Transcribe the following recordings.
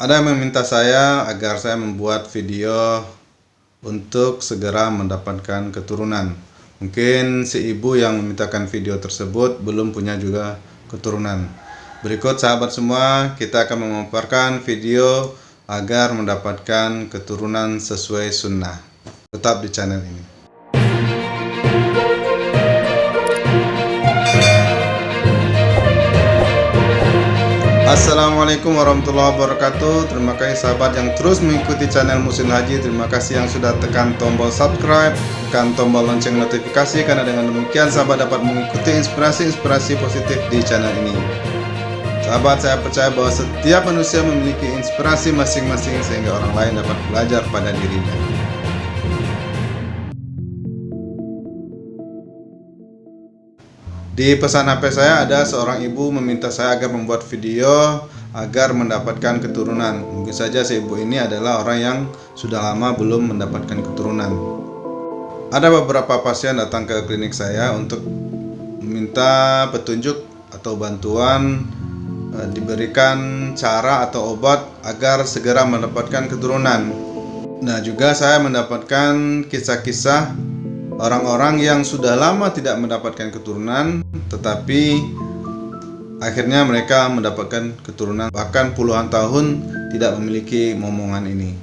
Ada yang meminta saya agar saya membuat video untuk segera mendapatkan keturunan. Mungkin si ibu yang memintakan video tersebut belum punya juga keturunan. Berikut sahabat semua, kita akan memaparkan video agar mendapatkan keturunan sesuai sunnah. Tetap di channel ini. Assalamualaikum warahmatullahi wabarakatuh. Terima kasih sahabat yang terus mengikuti channel Muhsin Haji. Terima kasih yang sudah tekan tombol subscribe, tekan tombol lonceng notifikasi, karena dengan demikian sahabat dapat mengikuti inspirasi-inspirasi positif di channel ini. Sahabat, saya percaya bahwa setiap manusia memiliki inspirasi masing-masing sehingga orang lain dapat belajar pada dirinya. Di pesan HP saya ada seorang ibu meminta saya agar membuat video agar mendapatkan keturunan. Mungkin saja si ibu ini adalah orang yang sudah lama belum mendapatkan keturunan. Ada beberapa pasien datang ke klinik saya untuk meminta petunjuk atau bantuan, diberikan cara atau obat agar segera mendapatkan keturunan. Nah, juga saya mendapatkan kisah-kisah orang-orang yang sudah lama tidak mendapatkan keturunan, tetapi akhirnya mereka mendapatkan keturunan, bahkan puluhan tahun tidak memiliki momongan ini.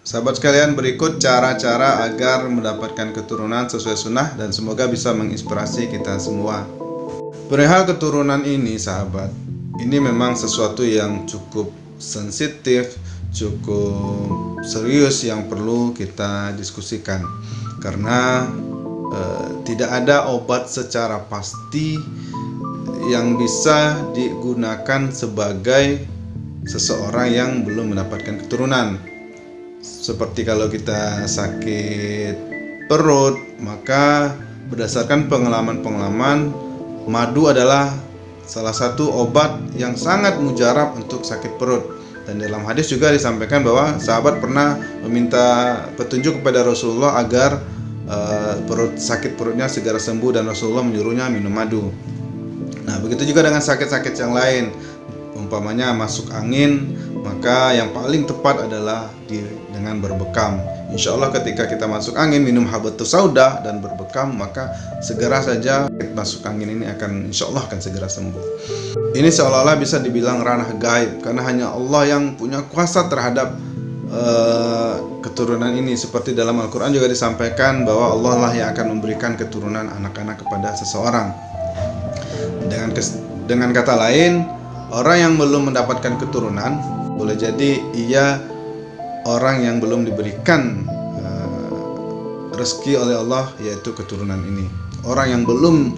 Sahabat sekalian, berikut cara-cara agar mendapatkan keturunan sesuai sunnah dan semoga bisa menginspirasi kita semua. Perihal keturunan ini sahabat, ini memang sesuatu yang cukup sensitif, cukup serius yang perlu kita diskusikan. Karena tidak ada obat secara pasti yang bisa digunakan sebagai seseorang yang belum mendapatkan keturunan. Seperti kalau kita sakit perut, maka berdasarkan pengalaman-pengalaman, madu adalah salah satu obat yang sangat mujarab untuk sakit perut. Dan dalam hadis juga disampaikan bahwa sahabat pernah meminta petunjuk kepada Rasulullah agar sakit perutnya segera sembuh, dan Rasulullah menyuruhnya minum madu. Nah, begitu juga dengan sakit-sakit yang lain, umpamanya masuk angin, maka yang paling tepat adalah dengan berbekam. Insya Allah ketika kita masuk angin minum habatus sauda dan berbekam, maka segera saja masuk angin ini akan insya Allah akan segera sembuh. Ini seolah-olah bisa dibilang ranah gaib, karena hanya Allah yang punya kuasa terhadap keturunan ini. Seperti dalam Al-Quran juga disampaikan bahwa Allah lah yang akan memberikan keturunan anak-anak kepada seseorang. Dengan kata lain, orang yang belum mendapatkan keturunan boleh jadi ia orang yang belum diberikan rezeki oleh Allah, yaitu keturunan ini. Orang yang belum,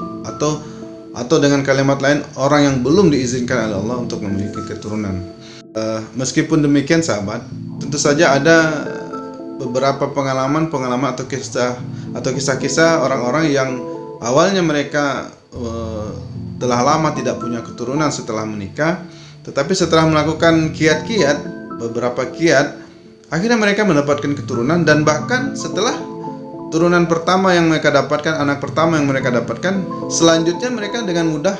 atau dengan kalimat lain, orang yang belum diizinkan oleh Allah untuk memiliki keturunan. Meskipun demikian sahabat, tentu saja ada beberapa pengalaman atau kisah-kisah orang-orang yang awalnya mereka telah lama tidak punya keturunan setelah menikah, tetapi setelah melakukan beberapa kiat, akhirnya mereka mendapatkan keturunan, dan bahkan setelah turunan pertama yang mereka dapatkan, anak pertama yang mereka dapatkan, selanjutnya mereka dengan mudah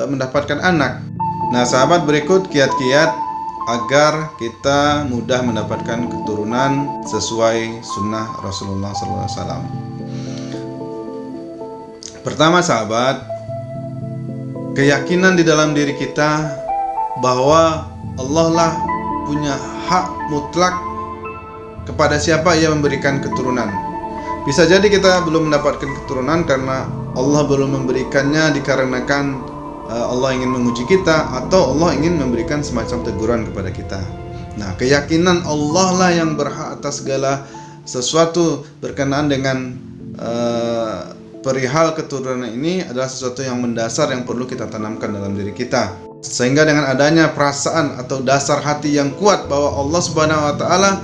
mendapatkan anak. Nah sahabat, berikut kiat-kiat agar kita mudah mendapatkan keturunan sesuai sunnah Rasulullah SAW. Pertama sahabat, keyakinan di dalam diri kita bahwa Allah lah punya hak mutlak kepada siapa ia memberikan keturunan. Bisa jadi kita belum mendapatkan keturunan karena Allah belum memberikannya dikarenakan Allah ingin menguji kita, atau Allah ingin memberikan semacam teguran kepada kita. Nah, keyakinan Allah lah yang berhak atas segala sesuatu berkenaan dengan perihal keturunan ini adalah sesuatu yang mendasar yang perlu kita tanamkan dalam diri kita. Sehingga dengan adanya perasaan atau dasar hati yang kuat bahwa Allah Subhanahu wa taala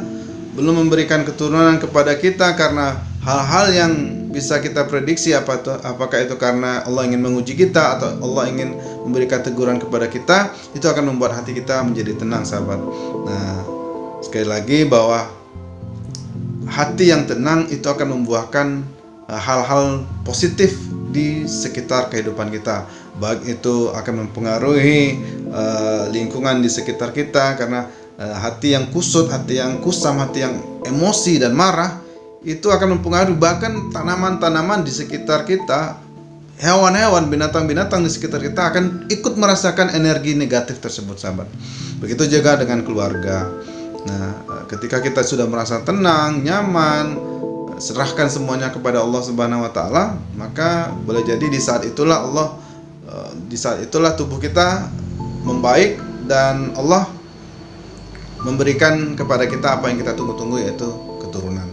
belum memberikan keturunan kepada kita karena hal-hal yang bisa kita prediksi, apakah itu karena Allah ingin menguji kita atau Allah ingin memberikan teguran kepada kita, itu akan membuat hati kita menjadi tenang sahabat. Nah, sekali lagi bahwa hati yang tenang itu akan membuahkan hal-hal positif di sekitar kehidupan kita, baik itu akan mempengaruhi lingkungan di sekitar kita, karena hati yang kusut, hati yang kusam, hati yang emosi dan marah, itu akan mempengaruhi bahkan tanaman-tanaman di sekitar kita, hewan-hewan, binatang-binatang di sekitar kita akan ikut merasakan energi negatif tersebut, sahabat. Begitu juga dengan keluarga. Nah, ketika kita sudah merasa tenang, nyaman, serahkan semuanya kepada Allah Subhanahu wa taala, maka boleh jadi di saat itulah tubuh kita membaik dan Allah memberikan kepada kita apa yang kita tunggu-tunggu, yaitu keturunan.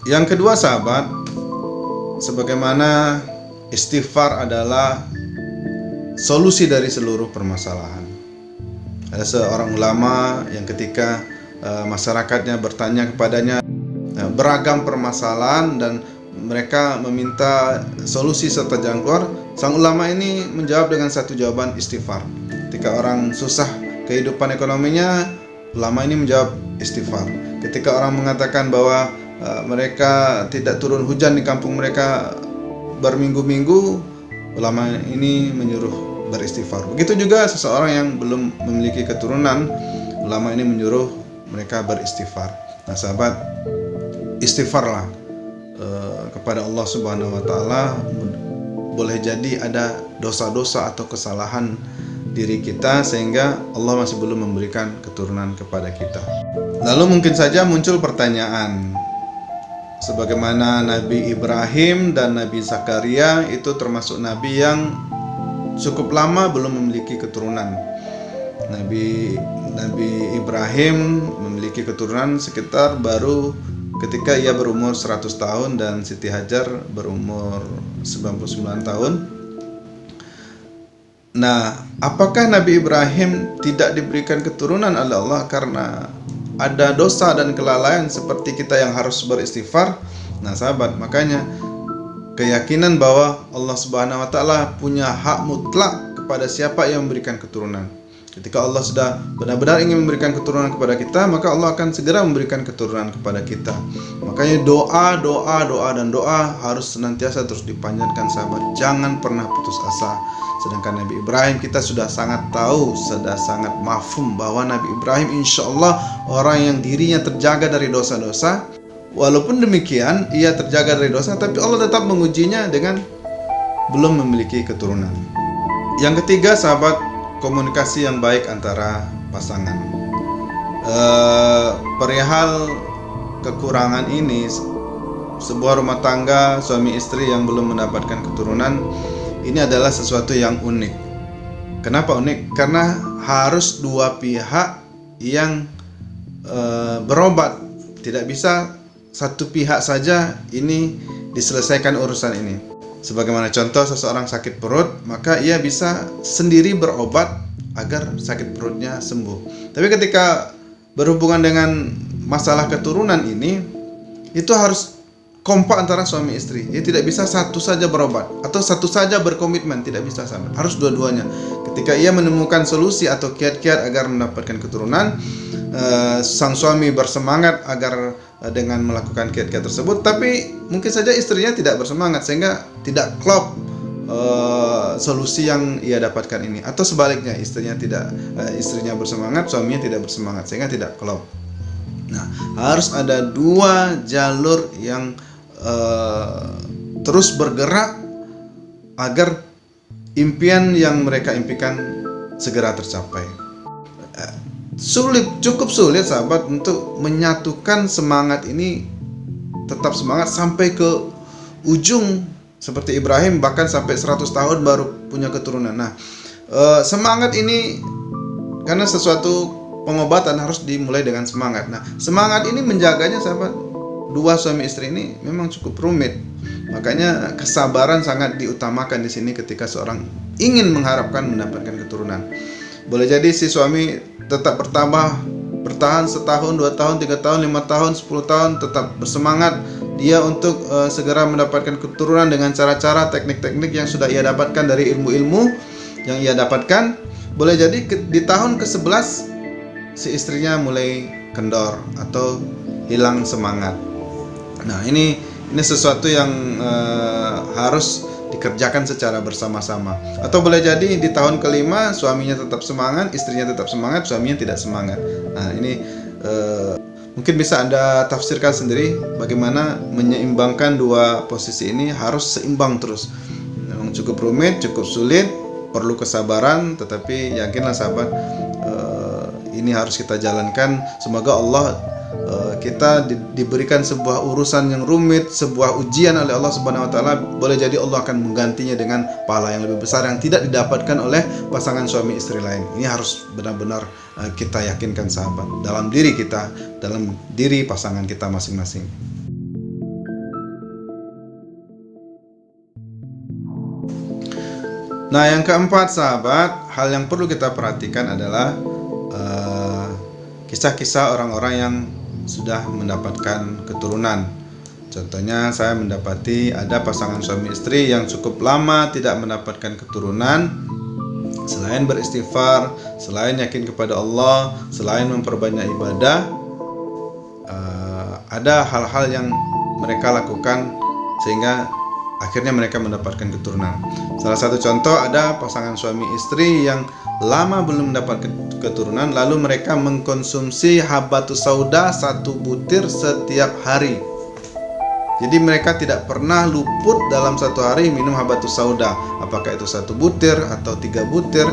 Yang kedua, sahabat, sebagaimana istighfar adalah solusi dari seluruh permasalahan. Ada seorang ulama yang ketika masyarakatnya bertanya kepadanya beragam permasalahan dan mereka meminta solusi serta jalan keluar, sang ulama ini menjawab dengan satu jawaban, istighfar. Ketika orang susah kehidupan ekonominya, ulama ini menjawab istighfar. Ketika orang mengatakan bahwa mereka tidak turun hujan di kampung mereka berminggu-minggu, ulama ini menyuruh beristighfar. Begitu juga seseorang yang belum memiliki keturunan, ulama ini menyuruh mereka beristighfar. Nah, sahabat, istighfarlah kepada Allah Subhanahu wa taala. Boleh jadi ada dosa-dosa atau kesalahan diri kita sehingga Allah masih belum memberikan keturunan kepada kita. Lalu mungkin saja muncul pertanyaan, sebagaimana Nabi Ibrahim dan Nabi Zakaria itu termasuk nabi yang cukup lama belum memiliki keturunan. Nabi Ibrahim memiliki keturunan sekitar baru ketika ia berumur 100 tahun dan Siti Hajar berumur 99 tahun. Nah, apakah Nabi Ibrahim tidak diberikan keturunan oleh Allah karena ada dosa dan kelalaian seperti kita yang harus beristighfar? Nah, sahabat, makanya keyakinan bahwa Allah Subhanahu wa taala punya hak mutlak kepada siapa yang memberikan keturunan. Ketika Allah sudah benar-benar ingin memberikan keturunan kepada kita, maka Allah akan segera memberikan keturunan kepada kita. Makanya doa harus senantiasa terus dipanjatkan, sahabat. Jangan pernah putus asa. Sedangkan Nabi Ibrahim kita sudah sangat tahu, sudah sangat mafhum bahwa Nabi Ibrahim insya Allah orang yang dirinya terjaga dari dosa-dosa. Walaupun demikian ia terjaga dari dosa, tapi Allah tetap mengujinya dengan belum memiliki keturunan. Yang ketiga, sahabat, komunikasi yang baik antara pasangan. Perihal kekurangan ini, sebuah rumah tangga suami istri yang belum mendapatkan keturunan, ini adalah sesuatu yang unik. Kenapa unik? Karena harus dua pihak yang berobat. Tidak bisa satu pihak saja ini diselesaikan urusan ini. Sebagaimana contoh, seseorang sakit perut, maka ia bisa sendiri berobat agar sakit perutnya sembuh. Tapi ketika berhubungan dengan masalah keturunan ini, itu harus kompak antara suami istri. Dia tidak bisa satu saja berobat atau satu saja berkomitmen, tidak bisa sama. Harus dua-duanya. Ketika ia menemukan solusi atau kiat-kiat agar mendapatkan keturunan, sang suami bersemangat agar dengan melakukan kiat-kiat tersebut, tapi mungkin saja istrinya tidak bersemangat sehingga tidak klop solusi yang ia dapatkan ini, atau sebaliknya istrinya bersemangat, suaminya tidak bersemangat sehingga tidak klop. Nah, harus ada dua jalur yang terus bergerak agar impian yang mereka impikan segera tercapai. Cukup sulit, sahabat, untuk menyatukan semangat ini, tetap semangat sampai ke ujung seperti Ibrahim, bahkan sampai 100 tahun baru punya keturunan. Nah, semangat ini karena sesuatu pengobatan harus dimulai dengan semangat. Nah, semangat ini menjaganya, sahabat, dua suami istri ini memang cukup rumit. Makanya kesabaran sangat diutamakan di sini ketika seorang ingin mengharapkan mendapatkan keturunan. Boleh jadi si suami tetap bertahan setahun, 2 tahun, 3 tahun, 5 tahun, 10 tahun, tetap bersemangat dia untuk segera mendapatkan keturunan dengan cara-cara, teknik-teknik yang sudah ia dapatkan dari ilmu-ilmu yang ia dapatkan. Boleh jadi di tahun ke-11 si istrinya mulai kendor atau hilang semangat. Nah, ini sesuatu yang harus dikerjakan secara bersama-sama. Atau boleh jadi di tahun kelima suaminya tetap semangat, istrinya tetap semangat, suaminya tidak semangat. Nah, ini mungkin bisa Anda tafsirkan sendiri bagaimana menyeimbangkan dua posisi ini harus seimbang terus. Memang cukup rumit, cukup sulit, perlu kesabaran, tetapi yakinlah sahabat, ini harus kita jalankan. Semoga Allah kita diberikan sebuah urusan yang rumit, sebuah ujian oleh Allah Subhanahu wa taala, boleh jadi Allah akan menggantinya dengan pahala yang lebih besar yang tidak didapatkan oleh pasangan suami istri lain. Ini harus benar-benar kita yakinkan sahabat, dalam diri kita, dalam diri pasangan kita masing-masing. Nah, yang keempat sahabat, hal yang perlu kita perhatikan adalah kisah-kisah orang-orang yang sudah mendapatkan keturunan. Contohnya, saya mendapati ada pasangan suami istri yang cukup lama tidak mendapatkan keturunan. Selain beristighfar, selain yakin kepada Allah, selain memperbanyak ibadah, ada hal-hal yang mereka lakukan sehingga akhirnya mereka mendapatkan keturunan. Salah satu contoh, ada pasangan suami istri yang lama belum mendapatkan keturunan, lalu mereka mengkonsumsi habatus sauda 1 butir setiap hari. Jadi mereka tidak pernah luput dalam 1 hari minum habatus sauda. Apakah itu 1 butir atau 3 butir?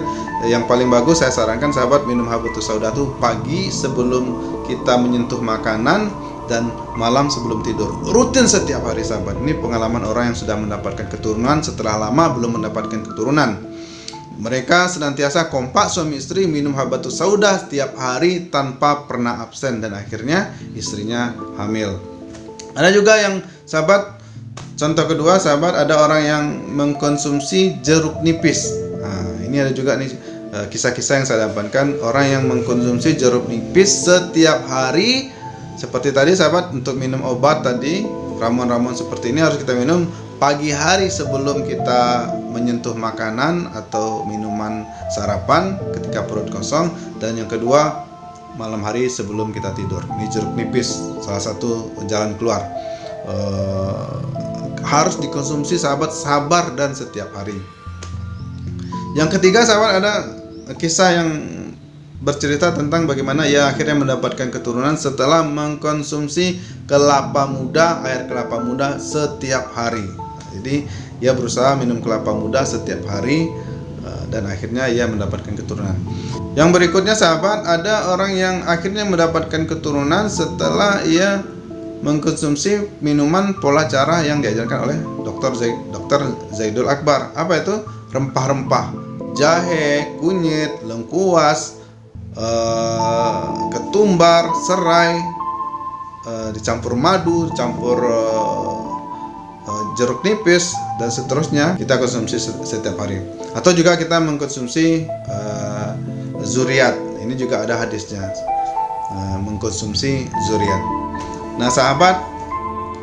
Yang paling bagus saya sarankan sahabat minum habatus sauda itu pagi sebelum kita menyentuh makanan dan malam sebelum tidur. Rutin setiap hari sahabat. Ini pengalaman orang yang sudah mendapatkan keturunan setelah lama belum mendapatkan keturunan. Mereka senantiasa kompak suami istri minum habatus sauda setiap hari tanpa pernah absen, dan akhirnya istrinya hamil. Ada juga yang sahabat, contoh kedua sahabat, ada orang yang mengkonsumsi jeruk nipis. Nah, ini ada juga nih kisah-kisah yang saya dapatkan, orang yang mengkonsumsi jeruk nipis setiap hari. Seperti tadi sahabat, untuk minum obat tadi, ramuan-ramuan seperti ini harus kita minum pagi hari sebelum kita menyentuh makanan atau minuman sarapan ketika perut kosong, dan yang kedua malam hari sebelum kita tidur. Ini jeruk nipis, salah satu jalan keluar. Harus dikonsumsi sahabat, sabar dan setiap hari. Yang ketiga sahabat, ada kisah yang bercerita tentang bagaimana ia akhirnya mendapatkan keturunan setelah mengkonsumsi kelapa muda, air kelapa muda setiap hari. Jadi ia berusaha minum kelapa muda setiap hari dan akhirnya ia mendapatkan keturunan. Yang berikutnya sahabat, ada orang yang akhirnya mendapatkan keturunan setelah ia mengkonsumsi minuman pola cara yang diajarkan oleh Dr. Zaidul Akbar. Apa itu? Rempah-rempah, jahe, kunyit, lengkuas, ketumbar, serai, dicampur madu, dicampur jeruk nipis dan seterusnya, kita konsumsi setiap hari. Atau juga kita mengkonsumsi zuriat. Ini juga ada hadisnya, mengkonsumsi zuriat. Nah sahabat,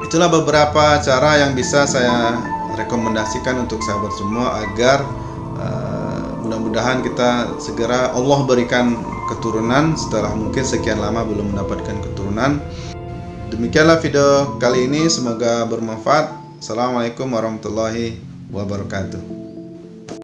itulah beberapa cara yang bisa saya rekomendasikan untuk sahabat semua agar mudah-mudahan kita segera Allah berikan keturunan setelah mungkin sekian lama belum mendapatkan keturunan. Demikianlah video kali ini, semoga bermanfaat. Assalamualaikum warahmatullahi wabarakatuh.